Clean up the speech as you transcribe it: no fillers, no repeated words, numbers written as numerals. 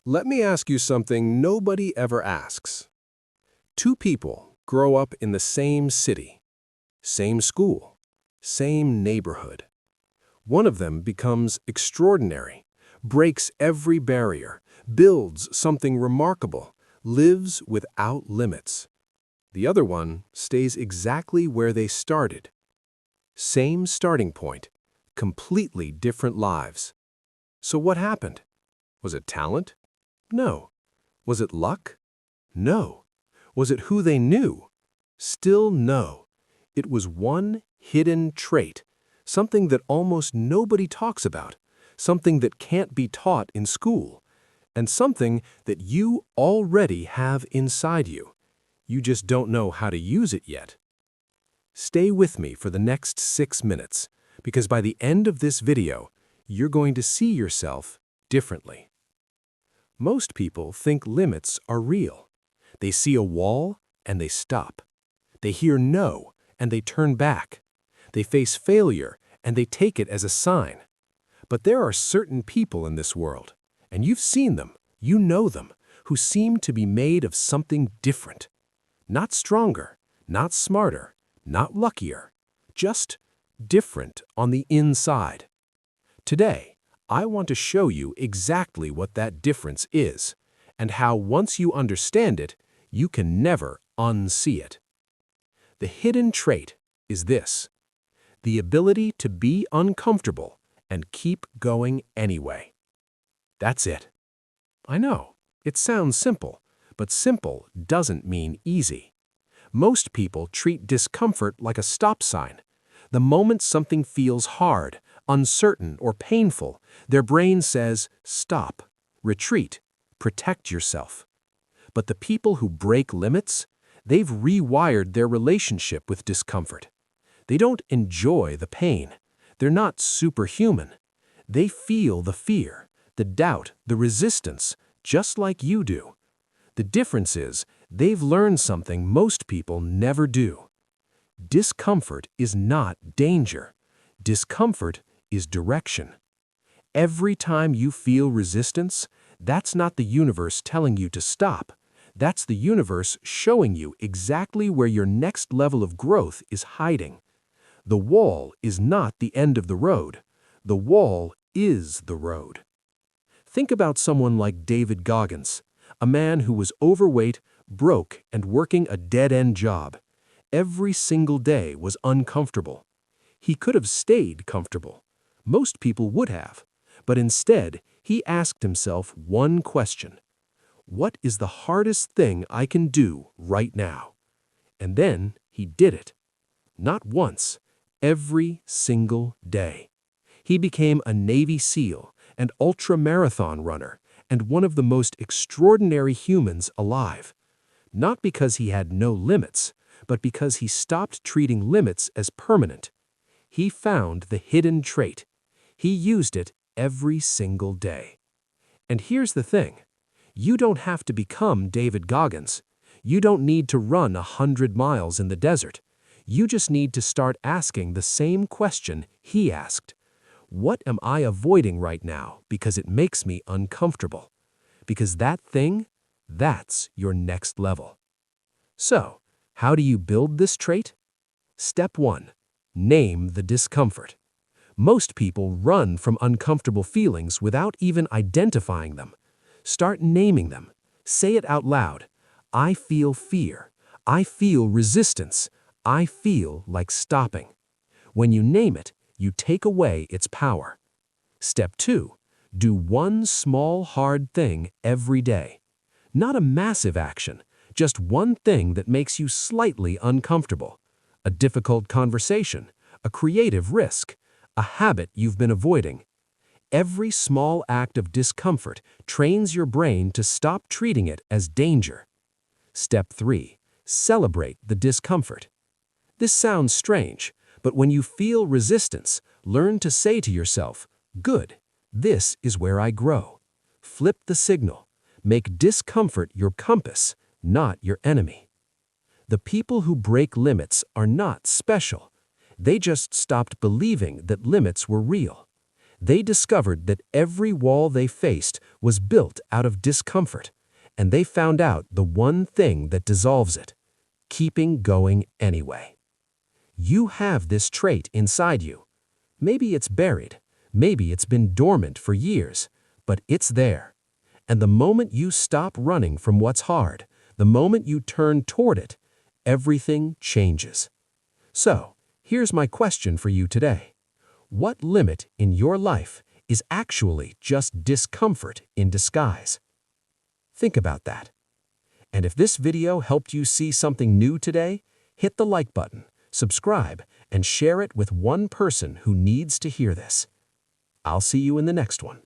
Let me ask you something nobody ever asks. Two people grow up in the same city, same school, same neighborhood. One of them becomes extraordinary, breaks every barrier, builds something remarkable, lives without limits. The other one stays exactly where they started. Same starting point, completely different lives. So what happened? Was it talent? No. Was it luck? No. Was it who they knew? Still no. It was one hidden trait, something that almost nobody talks about, something that can't be taught in school, and something that you already have inside you. You just don't know how to use it yet. Stay with me for the next 6 minutes, because by the end of this video, you're going to see yourself differently. Most people think limits are real. They see a wall and they stop. They hear no and they turn back. They face failure and they take it as a sign. But there are certain people in this world, and you've seen them, you know them, who seem to be made of something different. Not stronger, not smarter, not luckier, just different on the inside. Today, I want to show you exactly what that difference is, and how once you understand it, you can never unsee it. The hidden trait is this: the ability to be uncomfortable and keep going anyway. That's it. I know, it sounds simple, but simple doesn't mean easy. Most people treat discomfort like a stop sign. The moment something feels hard, uncertain, or painful, their brain says, stop, retreat, protect yourself. But the people who break limits, they've rewired their relationship with discomfort. They don't enjoy the pain. They're not superhuman. They feel the fear, the doubt, the resistance, just like you do. The difference is, they've learned something most people never do. Discomfort is not danger. Discomfort is direction. Every time you feel resistance, that's not the universe telling you to stop. That's the universe showing you exactly where your next level of growth is hiding. The wall is not the end of the road. The wall is the road. Think about someone like David Goggins, a man who was overweight, broke, and working a dead-end job. Every single day was uncomfortable. He could have stayed comfortable. Most people would have. But instead, he asked himself one question: what is the hardest thing I can do right now? And then he did it. Not once, every single day. He became a Navy SEAL, an ultra-marathon runner, and one of the most extraordinary humans alive. Not because he had no limits, but because he stopped treating limits as permanent. He found the hidden trait. He used it every single day. And here's the thing. You don't have to become David Goggins. You don't need to run 100 miles in the desert. You just need to start asking the same question he asked. What am I avoiding right now because it makes me uncomfortable? Because that thing, that's your next level. So, how do you build this trait? Step 1. Name the discomfort. Most people run from uncomfortable feelings without even identifying them. Start naming them. Say it out loud. I feel fear. I feel resistance. I feel like stopping. When you name it, you take away its power. Step 2. Do one small, hard thing every day. Not a massive action, just one thing that makes you slightly uncomfortable. A difficult conversation, a creative risk, a habit you've been avoiding. Every small act of discomfort trains your brain to stop treating it as danger. Step 3. Celebrate the discomfort. This sounds strange, but when you feel resistance, learn to say to yourself, good, this is where I grow. Flip the signal. Make discomfort your compass, not your enemy. The people who break limits are not special. They just stopped believing that limits were real. They discovered that every wall they faced was built out of discomfort, and they found out the one thing that dissolves it: keeping going anyway. You have this trait inside you. Maybe it's buried, maybe it's been dormant for years, but it's there. And the moment you stop running from what's hard, the moment you turn toward it, everything changes. So, here's my question for you today. What limit in your life is actually just discomfort in disguise? Think about that. And if this video helped you see something new today, hit the like button, subscribe, and share it with one person who needs to hear this. I'll see you in the next one.